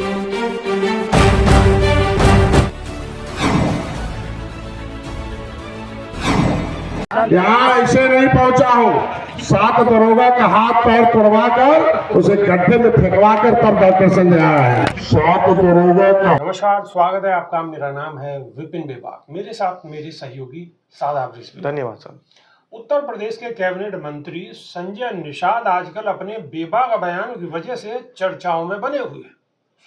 यहाँ ऐसे नहीं पहुंचा हूँ। 7 दरोगा का हाथ पैर तोड़वा कर उसे गड्ढे में फेंकवा कर तब डॉक्टर संजय आया है। 7 दरोगा का। नमस्कार, स्वागत है आपका। मेरा नाम है विपिन बेबाक, मेरे साथ मेरे सहयोगी शादाब रिजवी। धन्यवाद सर। उत्तर प्रदेश के कैबिनेट मंत्री संजय निषाद आजकल अपने बेबाक बयान की वजह से चर्चाओं में बने हुए हैं।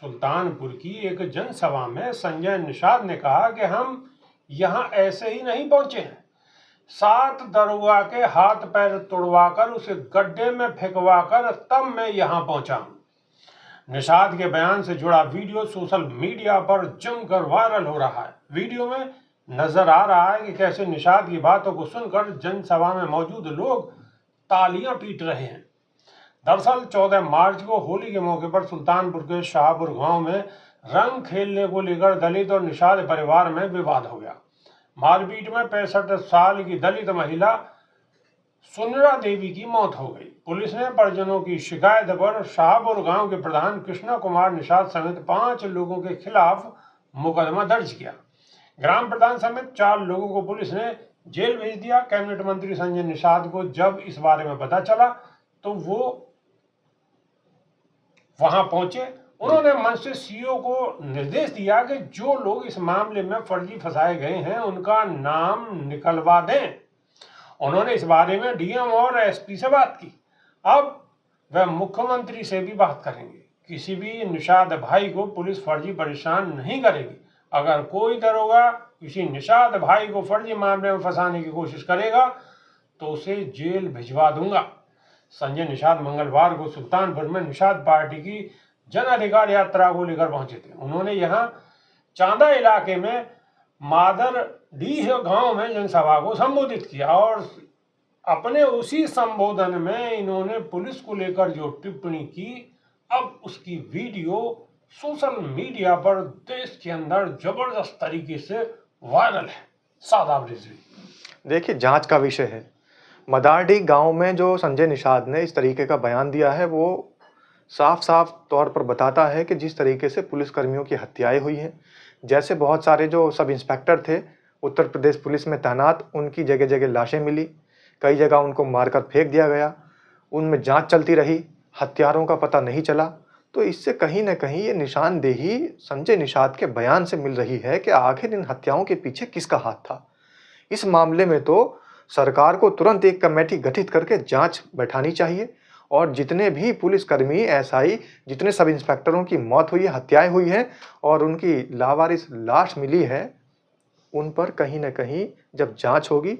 सुल्तानपुर की एक जनसभा में संजय निषाद ने कहा कि हम यहाँ ऐसे ही नहीं पहुंचे हैं, 7 दरोगा के हाथ पैर तोड़वाकर उसे गड्ढे में फेंकवाकर तब मैं यहाँ पहुंचा हूं। निषाद के बयान से जुड़ा वीडियो सोशल मीडिया पर जमकर वायरल हो रहा है। वीडियो में नजर आ रहा है कि कैसे निषाद की बातों को सुनकर जनसभा में मौजूद लोग तालियां पीट रहे हैं। दरअसल 14 मार्च को होली के मौके पर सुल्तानपुर के शाहपुर गांव में रंग खेलने को लेकर दलित और निषाद परिवार में विवाद हो गया। मारपीट में 65 साल की दलित महिला सुनरा देवी की मौत हो गई। पुलिस ने परिजनों की शिकायत पर शाहपुर गांव के प्रधान कृष्णा कुमार निषाद समेत 5 लोगों के खिलाफ मुकदमा दर्ज किया। ग्राम प्रधान समेत 4 लोगों को पुलिस ने जेल भेज दिया। कैबिनेट मंत्री संजय निषाद को जब इस बारे में पता चला तो वो वहां पहुंचे। उन्होंने मंच से सीओ को निर्देश दिया कि जो लोग इस मामले में फर्जी फंसाए गए हैं उनका नाम निकलवा दें। उन्होंने इस बारे में डीएम और एसपी से बात की। अब वह मुख्यमंत्री से भी बात करेंगे। किसी भी निषाद भाई को पुलिस फर्जी परेशान नहीं करेगी। अगर कोई दरोगा किसी निषाद भाई को फर्जी मामले में फंसाने की कोशिश करेगा तो उसे जेल भिजवा दूंगा। संजय निषाद मंगलवार को सुल्तानपुर में निषाद पार्टी की जन अधिकार यात्रा को लेकर पहुंचे थे। उन्होंने यहां चांदा इलाके में मादर डीह गांव में जनसभा को संबोधित किया और अपने उसी संबोधन में इन्होंने पुलिस को लेकर जो टिप्पणी की, अब उसकी वीडियो सोशल मीडिया पर देश के अंदर जबरदस्त तरीके से वायरल है। शादाब रिजवी। देखिए, जांच का विषय है। मदारडी गांव में जो संजय निषाद ने इस तरीके का बयान दिया है वो साफ साफ तौर पर बताता है कि जिस तरीके से पुलिसकर्मियों की हत्याएं हुई हैं, जैसे बहुत सारे जो सब इंस्पेक्टर थे उत्तर प्रदेश पुलिस में तैनात, उनकी जगह जगह लाशें मिली, कई जगह उनको मारकर फेंक दिया गया, उनमें जांच चलती रही, हत्यारों का पता नहीं चला। तो इससे कहीं ना कहीं ये निशानदेही संजय निषाद के बयान से मिल रही है कि आखिर इन हत्याओं के पीछे किसका हाथ था। इस मामले में तो सरकार को तुरंत एक कमेटी गठित करके जांच बैठानी चाहिए और जितने भी पुलिसकर्मी एसआई, जितने सब इंस्पेक्टरों की मौत हुई है, हत्याएं हुई हैं और उनकी लावारिस लाश मिली है, उन पर कहीं ना कहीं जब जांच होगी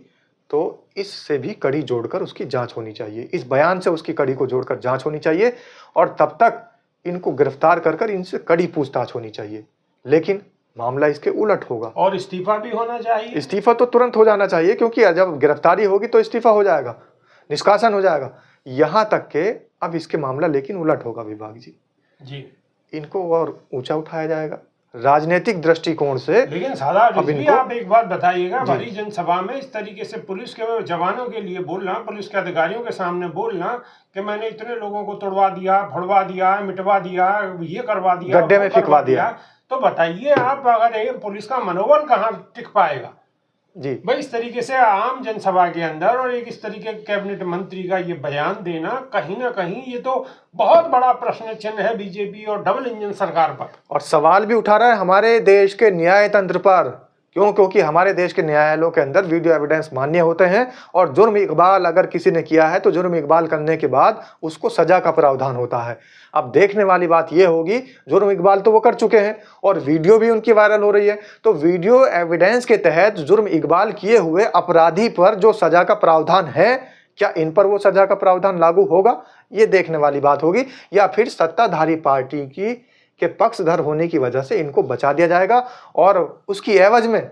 तो इससे भी कड़ी जोड़कर उसकी जांच होनी चाहिए। इस बयान से उसकी कड़ी को जोड़कर जांच होनी चाहिए और तब तक इनको गिरफ्तार कर इनसे कड़ी पूछताछ होनी चाहिए। लेकिन मामला इसके उलट होगा और इस्तीफा भी होना चाहिए। इस्तीफा तो तुरंत हो जाना चाहिए, क्योंकि जब गिरफ्तारी होगी तो इस्तीफा हो जाएगा, निष्कासन हो जाएगा। यहाँ तक के अब इसके मामला लेकिन उलट होगा विभाग जी, इनको और ऊंचा उठाया जाएगा राजनीतिक दृष्टिकोण से। लेकिन शादाब रिजवी, आप एक बात बताइएगा, बड़ी जनसभा में इस तरीके से पुलिस के जवानों के लिए बोलना, पुलिस के अधिकारियों के सामने बोलना कि मैंने इतने लोगों को तोड़वा दिया, भड़वा दिया, मिटवा दिया, ये करवा दिया, गड्ढे में फेंकवा दिया, तो बताइए आप, अगर ये पुलिस का मनोबल कहाँ टिक पाएगा जी भाई। इस तरीके से आम जनसभा के अंदर और एक इस तरीके के कैबिनेट मंत्री का ये बयान देना, कहीं ना कहीं ये तो बहुत बड़ा प्रश्न चिन्ह है बीजेपी और डबल इंजन सरकार पर। और सवाल भी उठा रहा है हमारे देश के न्याय तंत्र पर। क्यों? क्योंकि हमारे देश के न्यायालयों के अंदर वीडियो एविडेंस मान्य होते हैं और जुर्म इकबाल अगर किसी ने किया है तो जुर्म इकबाल करने के बाद उसको सजा का प्रावधान होता है। अब देखने वाली बात यह होगी, जुर्म इकबाल तो वो कर चुके हैं और वीडियो भी उनकी वायरल हो रही है, तो वीडियो एविडेंस के तहत जुर्म इकबाल किए हुए अपराधी पर जो सजा का प्रावधान है, क्या इन पर वो सजा का प्रावधान लागू होगा, ये देखने वाली बात होगी। या फिर सत्ताधारी पार्टी की के पक्षधर होने की वजह से इनको बचा दिया जाएगा और उसकी एवज में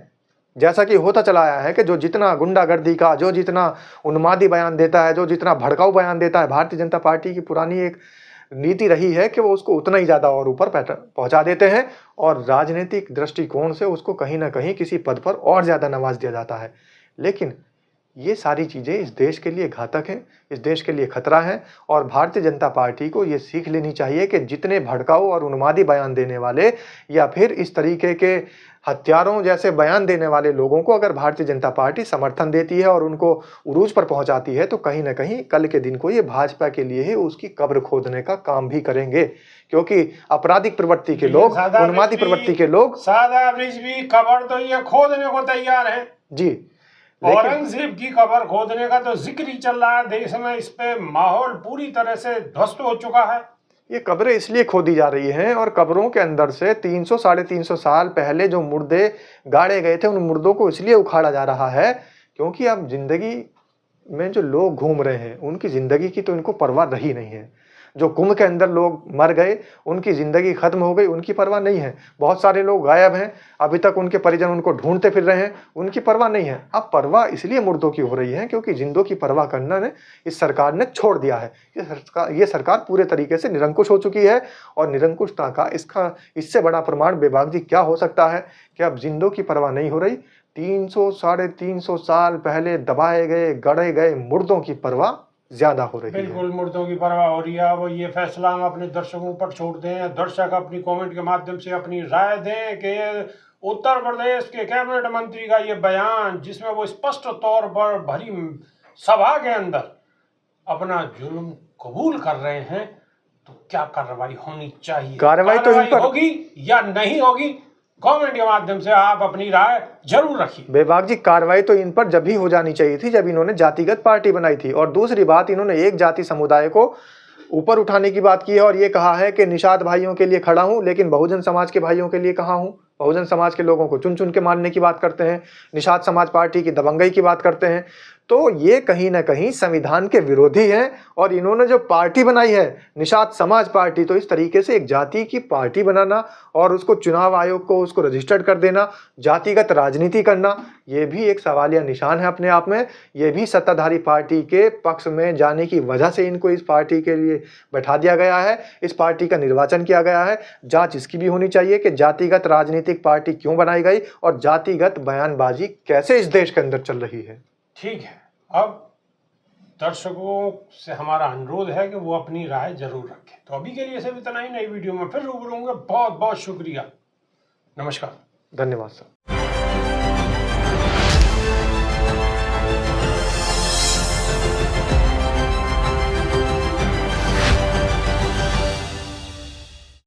जैसा कि होता चला आया है कि जो जितना गुंडागर्दी का, जो जितना उन्मादी बयान देता है, जो जितना भड़काऊ बयान देता है, भारतीय जनता पार्टी की पुरानी एक नीति रही है कि वो उसको उतना ही ज़्यादा और ऊपर पहुंचा देते हैं और राजनीतिक दृष्टिकोण से उसको कहीं ना कहीं किसी पद पर और ज़्यादा नवाज दिया जाता है। लेकिन ये सारी चीज़ें इस देश के लिए घातक हैं, इस देश के लिए खतरा है। और भारतीय जनता पार्टी को ये सीख लेनी चाहिए कि जितने भड़काऊ और उन्मादी बयान देने वाले या फिर इस तरीके के हत्यारों जैसे बयान देने वाले लोगों को अगर भारतीय जनता पार्टी समर्थन देती है और उनको उरूज पर पहुंचाती है, तो कहीं ना कहीं कल के दिन को ये भाजपा के लिए ही उसकी कब्र खोदने का काम भी करेंगे, क्योंकि आपराधिक प्रवृत्ति के लोग, उन्मादी प्रवृत्ति के लोग सादा रिजवी कब्र तो ये खोदने को तैयार है जी। औरंगजेब की कब्र खोदने का तो जिक्र ही चल रहा है देश में, इस पे माहौल पूरी तरह से ध्वस्त हो चुका है। ये कब्रें इसलिए खोदी जा रही हैं और कब्रों के अंदर से 300 साढ़े 300 साल पहले जो मुर्दे गाड़े गए थे, उन मुर्दों को इसलिए उखाड़ा जा रहा है क्योंकि अब जिंदगी में जो लोग घूम रहे हैं उनकी जिंदगी की तो इनको परवाह रही नहीं है। जो कुंभ के अंदर लोग मर गए, उनकी जिंदगी खत्म हो गई, उनकी परवाह नहीं है। बहुत सारे लोग गायब हैं, अभी तक उनके परिजन उनको ढूंढते फिर रहे हैं, उनकी परवाह नहीं है। अब परवाह इसलिए मुर्दों की हो रही है क्योंकि जिंदों की परवाह करना ने इस सरकार ने छोड़ दिया है। ये सरकार पूरे तरीके से निरंकुश हो चुकी है और निरंकुशता का इससे बड़ा प्रमाण बेबाक जी क्या हो सकता है कि अब जिंदों की परवाह नहीं हो रही। 300 साढ़े 300 साल पहले दबाए गए, गड़े गए मुर्दों की परवाह ज्यादा हो रही है। बिल्कुल मुर्दों की परवाह हो रही है। वो ये फैसला हम अपने दर्शकों पर छोड़ दें। दर्शक अपनी कमेंट के माध्यम से अपनी राय दें कि उत्तर प्रदेश के कैबिनेट मंत्री का ये बयान, जिसमें वो स्पष्ट तौर पर भरी सभा के अंदर अपना जुल्म कबूल कर रहे हैं, तो क्या कार्रवाई होनी चाहिए? कार्रवाई तो इन पर होगी या नहीं होगी? कमेंट के माध्यम से आप अपनी राय जरूर रखिए। बेबाक जी, कार्रवाई तो इन पर जब ही हो जानी चाहिए थी जब इन्होंने जातिगत पार्टी बनाई थी। और दूसरी बात, इन्होंने एक जाति समुदाय को ऊपर उठाने की बात की है और ये कहा है कि निषाद भाइयों के लिए खड़ा हूं, लेकिन बहुजन समाज के भाइयों के लिए कहाँ हूं। बहुजन समाज के लोगों को चुन चुन के मारने की बात करते हैं, निषाद समाज पार्टी की दबंगई की बात करते हैं। तो ये कहीं ना कहीं संविधान के विरोधी हैं। और इन्होंने जो पार्टी बनाई है निषाद समाज पार्टी, तो इस तरीके से एक जाति की पार्टी बनाना और उसको चुनाव आयोग को उसको रजिस्टर्ड कर देना, जातिगत राजनीति करना, ये भी एक सवालिया निशान है अपने आप में। ये भी सत्ताधारी पार्टी के पक्ष में जाने की वजह से इनको इस पार्टी के लिए बैठा दिया गया है, इस पार्टी का निर्वाचन किया गया है। जांच इसकी भी होनी चाहिए कि जातिगत राजनीतिक पार्टी क्यों बनाई गई और जातिगत बयानबाजी कैसे इस देश के अंदर चल रही है। ठीक है, अब दर्शकों से हमारा अनुरोध है कि वो अपनी राय जरूर रखें। तो अभी के लिए सिर्फ इतना ही। नई वीडियो में फिर रूबरू होंगे। बहुत बहुत शुक्रिया। नमस्कार। धन्यवाद सर।